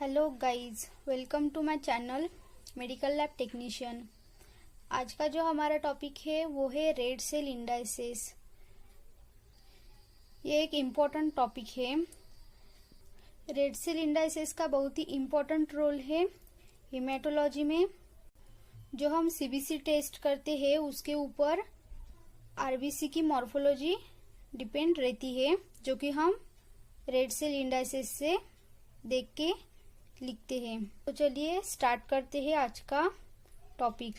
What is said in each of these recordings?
Hello guys, welcome to my channel medical lab technician. आज का जो हमारा टॉपिक है वो है रेड सेल इंडाइसेस। ये एक इम्पोर्टेंट टॉपिक है। रेड सेल इंडाइसेस का बहुत ही इम्पोर्टेंट रोल है हेमेटोलॉजी में। जो हम सीबीसी टेस्ट करते हैं उसके ऊपर आरबीसी की मॉर्फोलॉजी डिपेंड रहती है, जो कि हम रेड सेल इंडाइसेस से देख के लिखते हैं। तो चलिए स्टार्ट करते हैं आज का topic.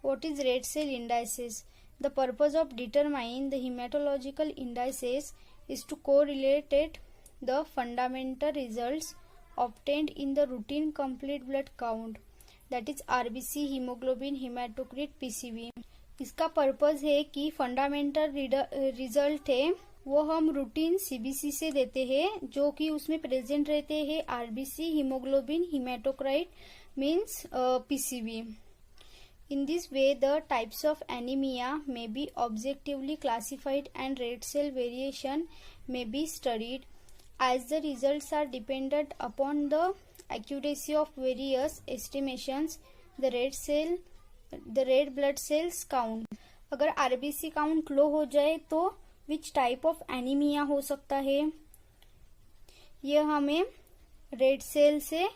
What is red cell indices? The purpose of determine the haematological indices is to correlated the fundamental results obtained in the routine complete blood count, that is RBC, haemoglobin, haematocrit, PCV. इसका purpose है कि fundamental result है वो हम routine CBC से देते हैं, जो कि उसमें प्रेजेंट रहते हैं RBC, haemoglobin, haematocrit means PCV. In this way, the types of anemia may be objectively classified and red cell variation may be studied. As the results are dependent upon the accuracy of various estimations, the red blood cells count. अगर RBC count low हो जाए तो which type of anaemia हो सकता है, यह हमें red cell से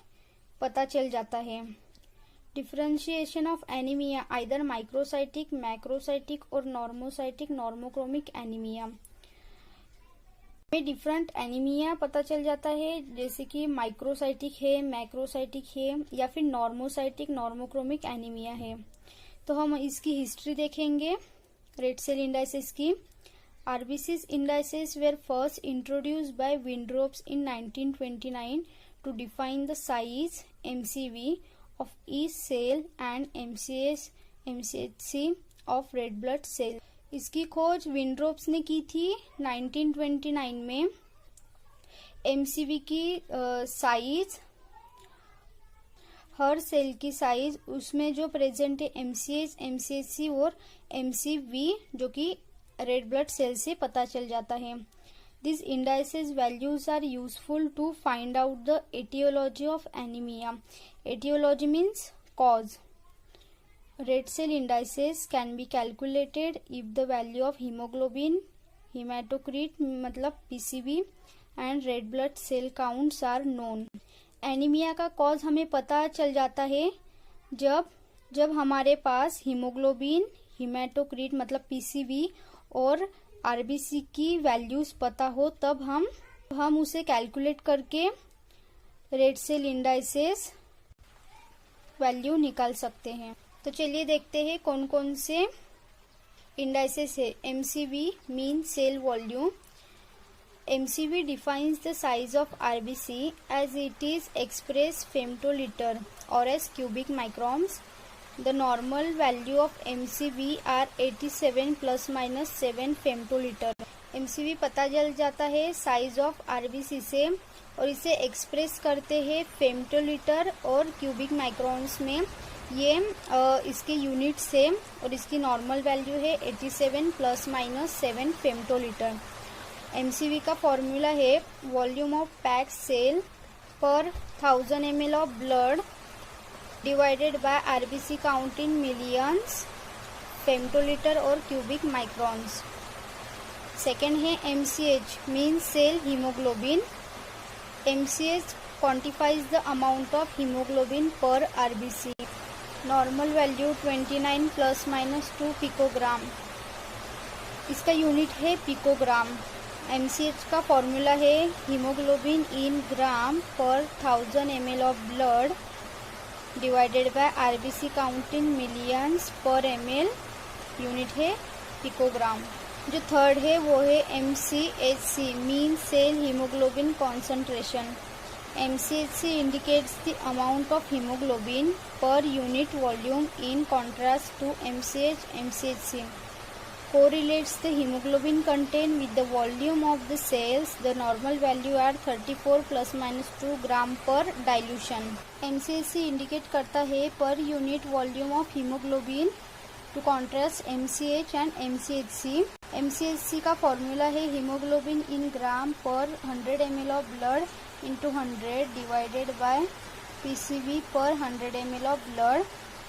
पता चल जाता है। Differentiation of anaemia either microcytic, macrocytic और नॉर्मोसाइटिक, नॉर्मोक्रोमिक एनीमिया में डिफरेंट एनीमिया पता चल जाता है, जैसे कि माइक्रोसाइटिक है, मैक्रोसाइटिक है या फिर नॉर्मोसाइटिक, नॉर्मोक्रोमिक एनीमिया है। तो हम इसकी हिस्ट्री देखेंगे रेड सेल इंडाइसेस की। RBC's indices were first introduced by Winthrop in 1929 to define the size MCV of each cell and MCHC of red blood cell. इसकी खोज विंड्रोप्स ने की थी 1929 में। MCV की साइज, हर सेल की साइज, उसमें जो प्रेजेंट है MCH, MCHC और MCV, जो कि रेड ब्लड सेल से पता चल जाता है। This indices values are useful to find out the aetiology of anaemia. Aetiology means cause. Red cell indices can be calculated if the value of haemoglobin, haematocrit मतलब PCV and red blood cell counts are known. Anaemia का cause हमें पता चल जाता है जब हमारे पास हीमोग्लोबिन, हेमाटोक्रिट मतलब पीसीवी और आरबीसी की वैल्यूज पता हो, तब हम उसे कैलकुलेट करके रेड सेल इंडाइसेस वैल्यू निकाल सकते हैं। तो चलिए देखते हैं कौन कौन से इंडाइसेस है। MCV mean cell volume. MCV defines the size of RBC as it is expressed femtoliter or as cubic microns. The normal value of MCV are 87 plus minus 7 femtoliter. MCV पता चल जाता है साइज ऑफ RBC से और इसे express करते हैं फेमटोलीटर और क्यूबिक माइक्रोन्स में। ये इसके यूनिट से और इसकी नॉर्मल वैल्यू है 87 प्लस माइनस 7 फेमटोलीटर। MCV का फॉर्मूला है volume of packed cell per 1000 ml of blood divided by RBC count in millions, femtolitre और क्यूबिक माइक्रॉन्स। सेकेंड है MCH mean cell haemoglobin. MCH quantifies the amount of haemoglobin per RBC। Normal value 29 plus minus 2 picogram. इसका unit है picogram. MCH का formula है haemoglobin in gram per 1000 ml of blood divided by RBC count in millions per ml, unit है picogram. जो third है वो है MCHC mean cell haemoglobin concentration. MCHC indicates the amount of haemoglobin per unit volume in contrast to MCH, MCHC correlates the hemoglobin content with the volume of the cells. The normal value are 34 plus minus 2 gram per dilution. MCHC indicate करता है per unit volume of haemoglobin to contrast MCH and MCHC। MCHC का formula है haemoglobin in gram per 100 ml of blood into 100 divided by PCV per 100 ml of blood,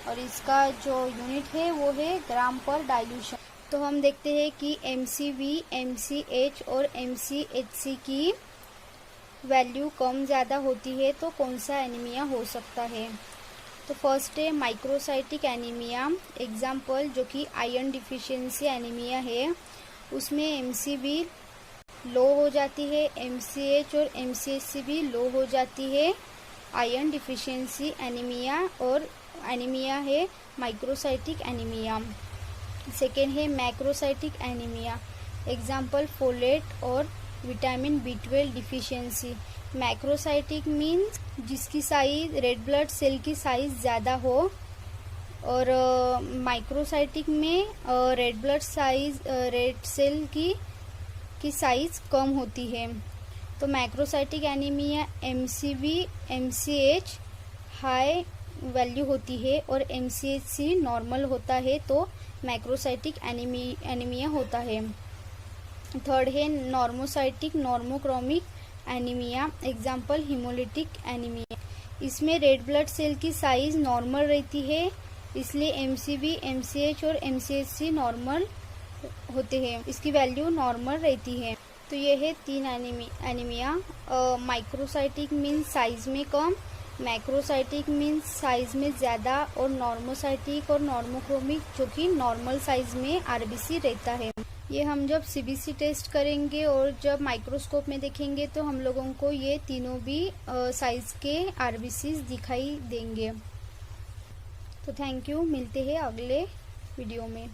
और इसका जो unit है वो है ग्राम पर डाइल्यूशन। तो हम देखते हैं कि MCV, MCH और MCHC की वैल्यू कम ज़्यादा होती है तो कौन सा एनीमिया हो सकता है। तो फर्स्ट है माइक्रोसाइटिक एनीमिया, एग्जाम्पल जो कि आयरन डिफिशियंसी एनीमिया है, उसमें MCV लो हो जाती है, MCH और MCHC भी लो हो जाती है। आयरन डिफिशियंसी एनीमिया और एनीमिया है माइक्रोसाइटिक एनीमिया। सेकेंड है मैक्रोसाइटिक एनीमिया, एग्जाम्पल फोलेट और vitamin B12 deficiency. Macrocytic means जिसकी साइज रेड ब्लड सेल की साइज ज़्यादा हो, और माइक्रोसाइटिक में red blood size red cell की साइज कम होती है। तो macrocytic anaemia MCV, MCH high value होती है और MCHC नॉर्मल होता है, तो मैक्रोसाइटिक एनीमिया होता है। थर्ड है normocytic normochromic anaemia, example haemolytic anaemia. इसमें रेड ब्लड सेल की साइज नॉर्मल रहती है, इसलिए MCV, MCH और MCHC नॉर्मल होते हैं, इसकी वैल्यू नॉर्मल रहती है। तो ये है 3 एनीमिया। माइक्रोसाइटिक मीन्स साइज में कम, मैक्रोसाइटिक मीन्स साइज में ज़्यादा, और नॉर्मोसाइटिक और नॉर्मोक्रोमिक जो कि नॉर्मल साइज में RBC रहता है। ये हम जब CBC टेस्ट करेंगे और जब माइक्रोस्कोप में देखेंगे तो हम लोगों को ये तीनों भी साइज के RBCs दिखाई देंगे। तो थैंक यू, मिलते हैं अगले वीडियो में।